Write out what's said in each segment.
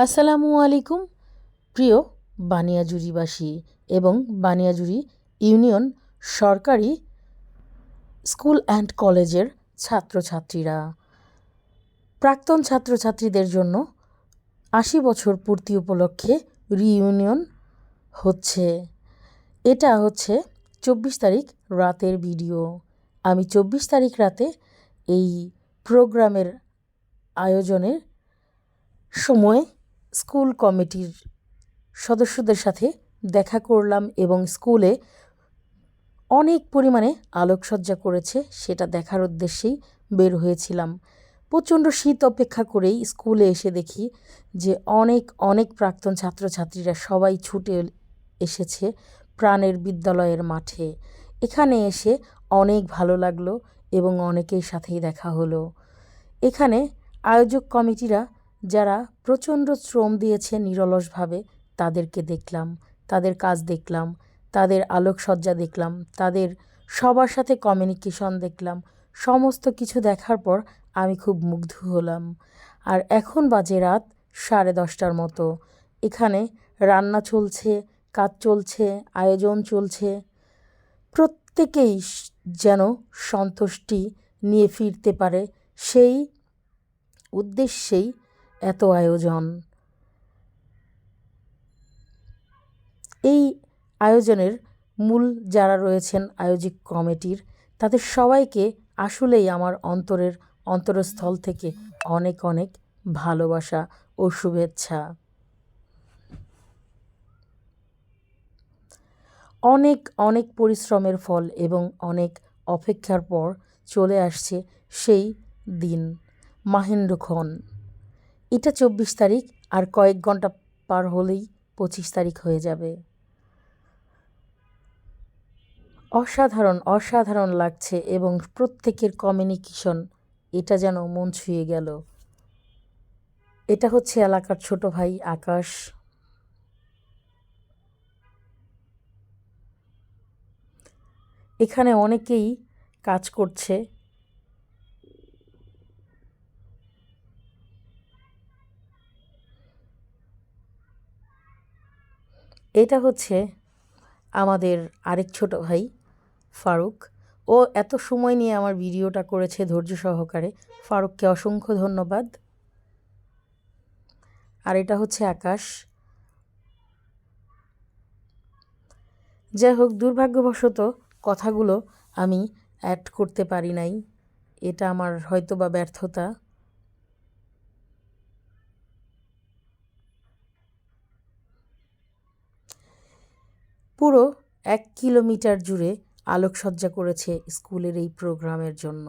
আসসালামু আলাইকুম প্রিয় বানিয়াজুরিবাসী এবং বানিয়াজুরি ইউনিয়ন সরকারি স্কুল অ্যান্ড কলেজের ছাত্রছাত্রীরা। প্রাক্তন ছাত্রছাত্রীদের জন্য ৮০ বছর পূর্তি উপলক্ষে রিইউনিয়ন হচ্ছে। এটা হচ্ছে ২৪ তারিখ রাতের ভিডিও। আমি ২৪ তারিখ রাতে এই প্রোগ্রামের আয়োজনের সময় স্কুল কমিটির সদস্যদের সাথে দেখা করলাম এবং স্কুলে অনেক পরিমাণে আলোকসজ্জা করেছে সেটা দেখার উদ্দেশ্যেই বের হয়েছিলাম। প্রচণ্ড শীত অপেক্ষা করেই স্কুলে এসে দেখি যে অনেক প্রাক্তন ছাত্রছাত্রীরা সবাই ছুটে এসেছে প্রাণের বিদ্যালয়ের মাঠে। এখানে এসে অনেক ভালো লাগলো এবং অনেকের সাথেই দেখা হলো। এখানে আয়োজক কমিটিরা যারা প্রচণ্ড শ্রম দিয়েছে নিরলসভাবে তাদেরকে দেখলাম, তাদের কাজ দেখলাম, তাদের আলোকসজ্জা দেখলাম, তাদের সবার সাথে কমিউনিকেশন দেখলাম। সমস্ত কিছু দেখার পর আমি খুব মুগ্ধ হলাম। আর এখন বাজে রাত 10:30টার মতো। এখানে রান্না চলছে, কাজ চলছে, আয়োজন চলছে। প্রত্যেকেই যেন সন্তুষ্টি নিয়ে ফিরতে পারে সেই উদ্দেশ্যেই এত আয়োজন। এই আয়োজনের মূল যারা রয়েছেন আয়োজক কমিটির, তাদের সবাইকে আসলেই আমার অন্তরস্থল থেকে অনেক ভালোবাসা ও শুভেচ্ছা। অনেক পরিশ্রমের ফল এবং অনেক অপেক্ষার পর চলে আসছে সেই দিন, মাহেন্দ্রক্ষণ। এটা ২৪ তারিখ, আর কয়েক ঘন্টা পার হলেই ২৫ তারিখ হয়ে যাবে। অসাধারণ লাগছে এবং প্রত্যেকের কমিউনিকেশন এটা যেন মন ছুঁয়ে গেল। এটা হচ্ছে এলাকার ছোট ভাই আকাশ। এখানে অনেকেই কাজ করছে। এটা হচ্ছে আমাদের আরেক ছোট ভাই ফারুক। ও এত সময় নিয়ে আমার ভিডিওটা করেছে ধৈর্য সহকারে। ফারুককে অসংখ্য ধন্যবাদ। আর এটা হচ্ছে আকাশ। যাই হোক, দুর্ভাগ্যবশত কথাগুলো আমি অ্যাড করতে পারি নাই। এটা আমার হয়তো বা ব্যর্থতা। পুরো ১ কিলোমিটার জুড়ে আলোকসজ্জা করেছে স্কুলের এই প্রোগ্রামের জন্য।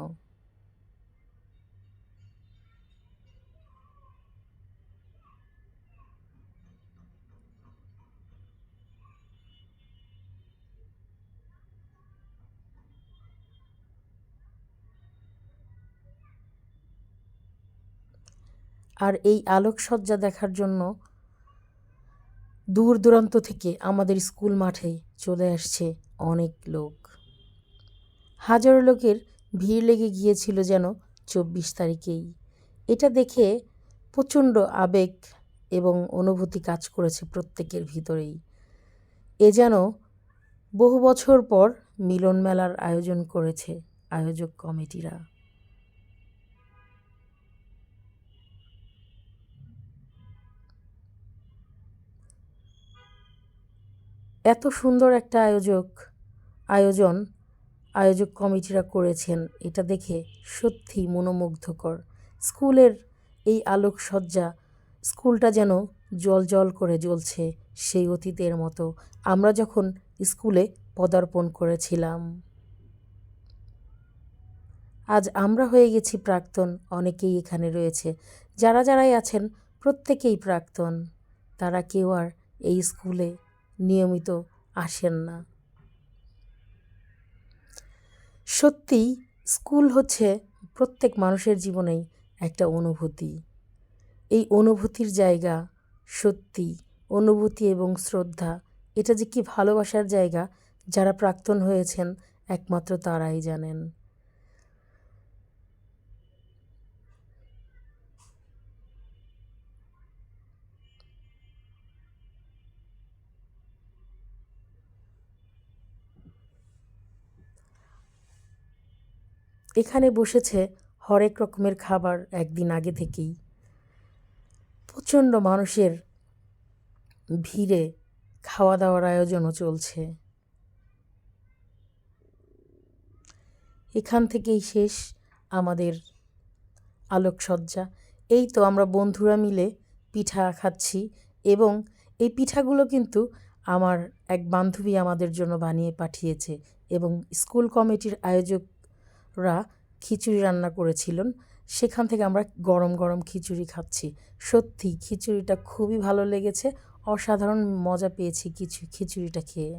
আর এই আলোকসজ্জা দেখার জন্য দূর দূরান্ত থেকে আমাদের স্কুল মাঠে চলে আসছে অনেক লোক। হাজারো লোকের ভিড় লেগে গিয়েছিল যেন ২৪ তারিখেই। এটা দেখে প্রচণ্ড আবেগ এবং অনুভূতি কাজ করেছে প্রত্যেকের ভিতরেই। এ যেন বহু বছর পর মিলন মেলার আয়োজন করেছে আয়োজক কমিটিরা। এত সুন্দর একটা আয়োজক কমিটিরা করেছেন, এটা দেখে সত্যি মনোমুগ্ধকর। স্কুলের এই আলোকসজ্জা, স্কুলটা যেন জ্বল করে জ্বলছে সেই অতীতের মতো, আমরা যখন স্কুলে পদার্পণ করেছিলাম। আজ আমরা হয়ে গেছি প্রাক্তন, অনেকেই এখানে রয়েছে। যারাই আছেন প্রত্যেকেই প্রাক্তন। তারা কেউ আর এই স্কুলে নিয়মিত আসেন না। সত্যিই স্কুল হচ্ছে প্রত্যেক মানুষের জীবনেই একটা অনুভূতি। এই অনুভূতির জায়গা, সত্যি অনুভূতি এবং শ্রদ্ধা, এটা যে কি ভালোবাসার জায়গা, যারা প্রাক্তন হয়েছেন একমাত্র তারাই জানেন। এখানে বসেছে হরেক রকমের খাবার একদিন আগে থেকেই। প্রচণ্ড মানুষের ভিড়ে খাওয়া দাওয়ার আয়োজনও চলছে। এখান থেকেই শেষ আমাদের আলোকসজ্জা। এই তো আমরা বন্ধুরা মিলে পিঠা খাচ্ছি, এবং এই পিঠাগুলো কিন্তু আমার এক বান্ধবী আমাদের জন্য বানিয়ে পাঠিয়েছে, এবং স্কুল কমিটির আয়োজকরা খিচুড়ি রান্না করেছিলেন। সেখান থেকে আমরা গরম গরম খিচুড়ি খাচ্ছি। সত্যি খিচুড়িটা খুবই ভালো লেগেছে, অসাধারণ মজা পেয়েছি খিচুড়িটা খেয়ে।